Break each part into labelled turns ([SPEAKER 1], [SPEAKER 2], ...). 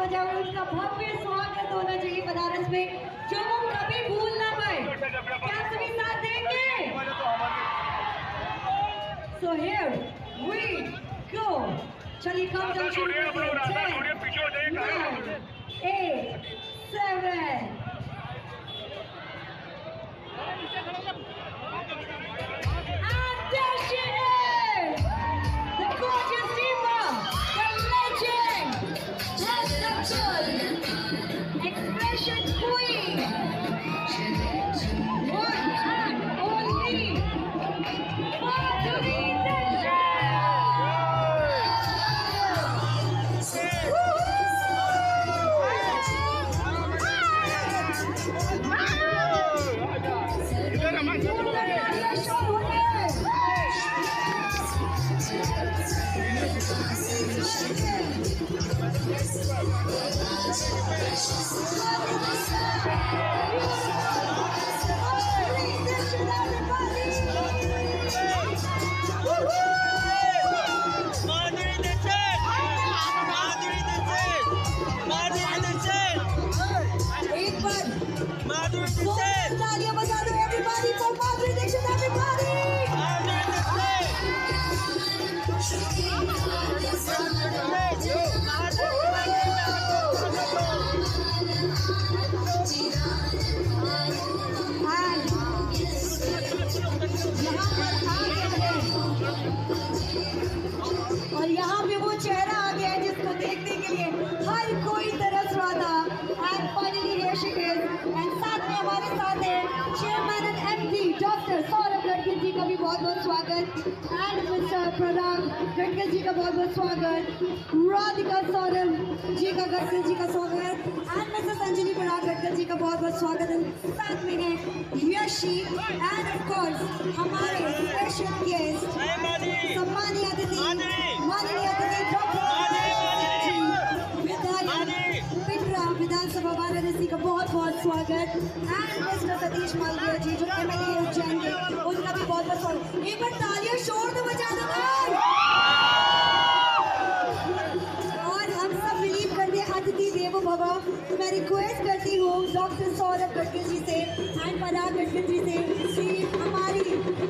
[SPEAKER 1] बजाओ, उसका भव्य स्वागत होना चाहिए बनारस में, जो वो कभी भूल ना पाए। क्या सभी साथ देंगे? So here we go. चलिए कम जम शुरू करते हैं। 10, 9, 8, 7. And there she is, the gorgeous diva, the legend, the expression queen, one and only Madhuri और यहाँ पे वो चेहरा आ गया है जिसको देखने के लिए हर कोई तरस रहा था। And finally here she is, and साथ में हमारे साथ है chairman and MD doctor Saurabh Gadkari ji का भी बहुत बहुत स्वागत, एंड मिस्टर प्रणाम गडकरी जी का बहुत बहुत स्वागत, राधिका सौरभ जी का गडकरी जी का स्वागत, एंड मिस्टर संजनी प्रणाम गडकरी जी का बहुत बहुत स्वागत है। साथ में है यशी एंड ऑफ कोर्स हमारे स्पेशल गेस्ट सम्मानीय अतिथि विधानसभा वाराणसी का बहुत बहुत स्वागत, एंड मिस्टर सतीश मालवीय जी जो एमएलए उज्जैन के, उनका भी बहुत बहुत स्वागत। एक बार तालियां शोर तो बजा दो। और हम सब बिलीव करते हैं अतिथि देवो भव, तो मैं रिक्वेस्ट करती हूँ डॉक्टर सौरभ गडकरी जी से एंड पराग गडकरी जी से कि हमारी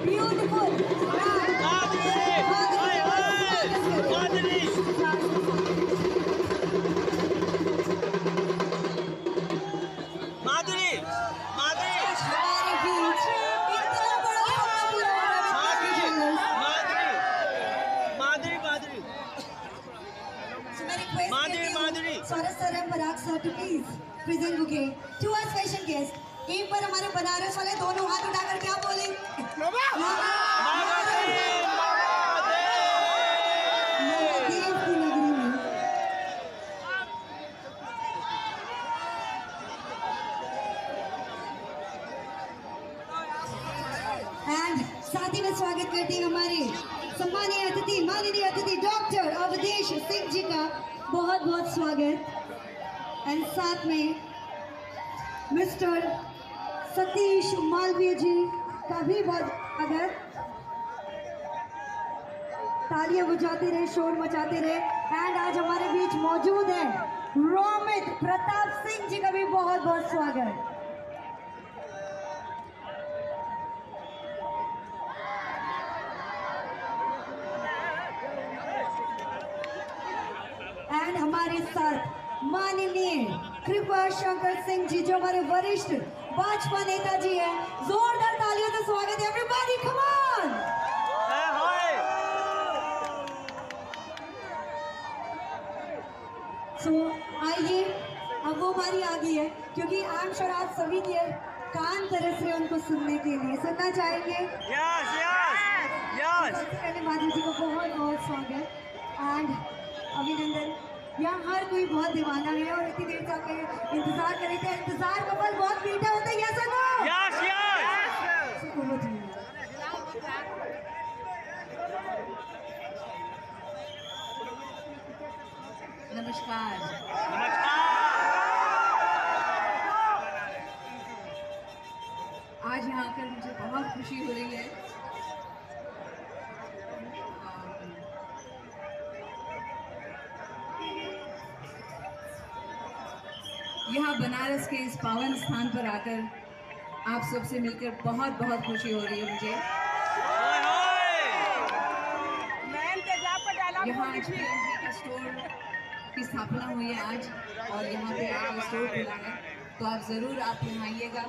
[SPEAKER 1] beautiful to please present bouquet to our special guest. एक बार हमारे बनारस वाले दोनों हाथ उठाकर क्या बोले? एंड साथ ही में स्वागत करती है हमारे सम्मानीय अतिथि माननीय अतिथि डॉक्टर अवधेश सिंह जी का बहुत बहुत स्वागत, एंड साथ में मिस्टर सतीश मालवीय जी का भी बहुत अगर तालियां बजाते रहे, शोर मचाते रहे। एंड आज हमारे बीच मौजूद है रोमित प्रताप सिंह जी का भी बहुत बहुत स्वागत। एंड हमारे साथ माननीय कृपा शंकर सिंह जी जो हमारे वरिष्ठ भाजपा नेता जी हैं। जोरदार तालियों से स्वागत है एवरीबॉडी, कम ऑन। सो आइए, अब वो बारी आ गई है क्योंकि आई एम श्योर आज सभी के कान तरस रहे उनको सुनने के लिए। सुनना चाहेंगे?
[SPEAKER 2] Yes yes yes.
[SPEAKER 1] सबसे पहले माधुरी जी को बहुत बहुत स्वागत एंड अभिनंदन। यहाँ हर कोई बहुत दीवाना है और इतनी देर से आपके इंतजार कर रहे थे। इंतजार का फल बहुत मीठा होता है, यस और नो?
[SPEAKER 2] Yes yes.
[SPEAKER 1] नमस्कार। आज यहाँ आकर मुझे बहुत खुशी हो रही है। यहाँ बनारस के इस पावन स्थान पर आकर आप सबसे मिलकर बहुत बहुत खुशी हो रही है मुझे। यहाँ PNG का स्टोर की स्थापना हुई है आज और यहाँ पे आपका स्टोर खुला है, तो आप ज़रूर आप यहाँ आइएगा,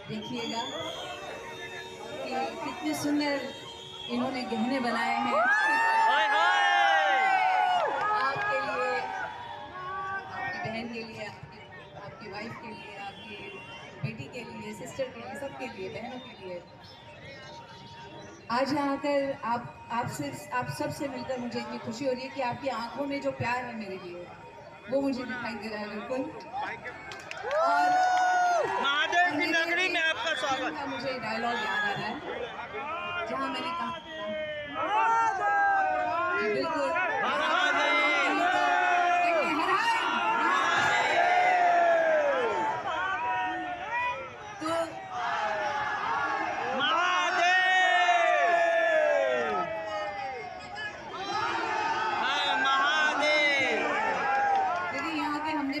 [SPEAKER 1] देखिएगा कि कितने सुंदर इन्होंने गहने बनाए हैं आपके लिए, आपकी बहन के लिए, आपकी वाइफ के लिए, आपकी बेटी के लिए, सिस्टर के लिए, सबके लिए, बहनों के लिए। आज यहाँ आकर आप सबसे मिलकर मुझे इतनी खुशी हो रही है कि आपकी आंखों में जो प्यार है मेरे लिए वो मुझे दिखाई दे रहा है बिल्कुल। और
[SPEAKER 2] महादेव की नगरी में आपका स्वागत।
[SPEAKER 1] का मुझे डायलॉग याद आ रहा है जहाँ मैंने कहा बिल्कुल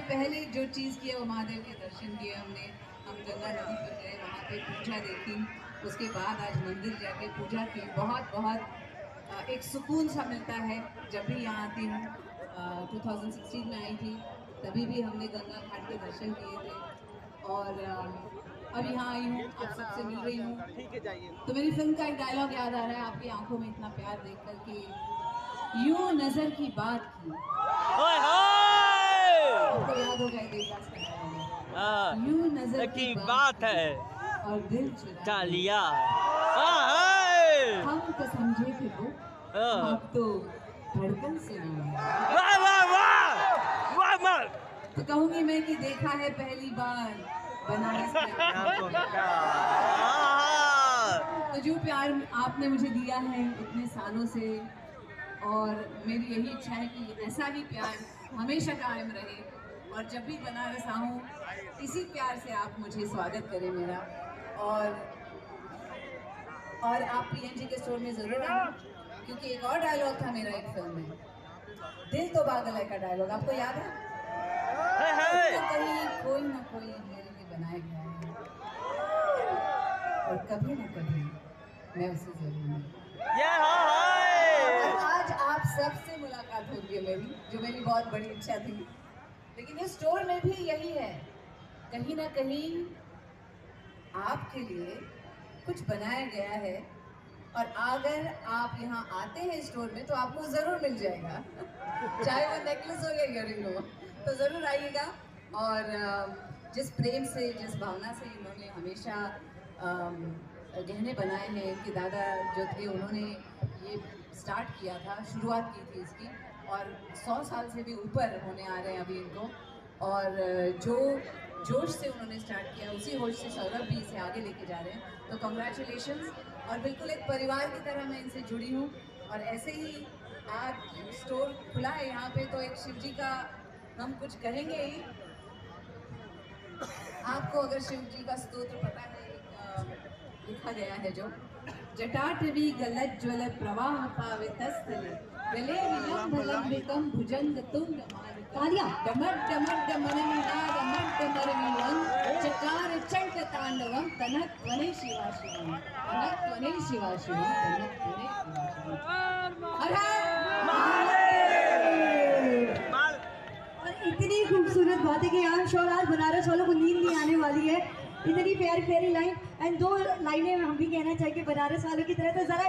[SPEAKER 1] पहले जो चीज़ किया वो महादेव के दर्शन किए हमने। हम गंगा नदी पर गए, वहाँ पे पूजा देखी, उसके बाद आज मंदिर जाके पूजा की। बहुत एक सुकून सा मिलता है जब भी यहाँ आती हूँ। 2016 में आई थी, तभी भी हमने गंगा घाट के दर्शन किए थे और अब यहाँ आई हूँ, आप सबसे मिल रही हूँ। तो मेरी फिल्म का एक डायलॉग याद आ रहा है आपकी आंखों में इतना प्यार देखकर कि यूं नजर की बात की, आपको याद होगा देवदास का यूं नजर
[SPEAKER 2] की बात है
[SPEAKER 1] और दिल चुरा
[SPEAKER 2] लिया।
[SPEAKER 1] हम तो समझे थे वो, आप तो धड़कन से
[SPEAKER 2] वाह वाह वाह वाह वाह।
[SPEAKER 1] तो कहूंगी मैं कि देखा है पहली बार बनारस में। तो जो प्यार आपने मुझे दिया है इतने सालों से, और मेरी यही इच्छा है कि ऐसा ही प्यार हमेशा कायम रहे और जब भी बनारस आऊँ इसी प्यार से आप मुझे स्वागत करें मेरा। और आप PNG के स्टोर में ज़रूर आना, क्योंकि एक और डायलॉग था मेरा एक फिल्म में, दिल तो पागल है का डायलॉग, आपको याद है? तो कहीं कोई ना कोई मेरे लिए बनाया गया है और कभी ना कभी मैं उसे जरूर मिलूंगी। आज आप सबसे मुलाकात होगी मेरी, जो मेरी बहुत बड़ी इच्छा थी। लेकिन इस स्टोर में भी यही है, कहीं ना कहीं आपके लिए कुछ बनाया गया है और अगर आप यहाँ आते हैं स्टोर में तो आपको ज़रूर मिल जाएगा चाहे वो नेकलेस हो या इयररिंग हो, तो ज़रूर आइएगा। और जिस प्रेम से, जिस भावना से इन्होंने हमेशा गहने बनाए हैं, इनके दादा जो थे उन्होंने ये स्टार्ट किया था, शुरुआत की थी इसकी, और 100 साल से भी ऊपर होने आ रहे हैं अभी इनको। और जो जोश से उन्होंने स्टार्ट किया उसी होश से सौरभ भी इसे आगे लेके जा रहे हैं, तो कॉन्ग्रेचुलेशंस। और बिल्कुल एक परिवार की तरह मैं इनसे जुड़ी हूँ और ऐसे ही आज स्टोर खुला है यहाँ पे, तो एक शिव जी का हम कुछ कहेंगे ही। आपको अगर शिव जी का स्तोत्र पता है, लिखा गया है जो जटाटवी गलज्ज्वल प्रवाह पावितस्थले गले विलंबलंबिकं भुजंग तुंग तालियां डमर डमर डमरनिनाद डमर विलंग चकार चंड तांडवं तनत्वने शिवा शिवं तनत्वने शिवा शिवं तनत्वने शिवा शिवं। और इतनी खूबसूरत बात है कि यहाँ श्योर आज बनारस वालों को नींद नहीं आने वाली है। इतनी प्यारी प्यारी लाइन, एंड 2 लाइनें हम भी कहना चाहिए बनारस वालों की तरह, तो जरा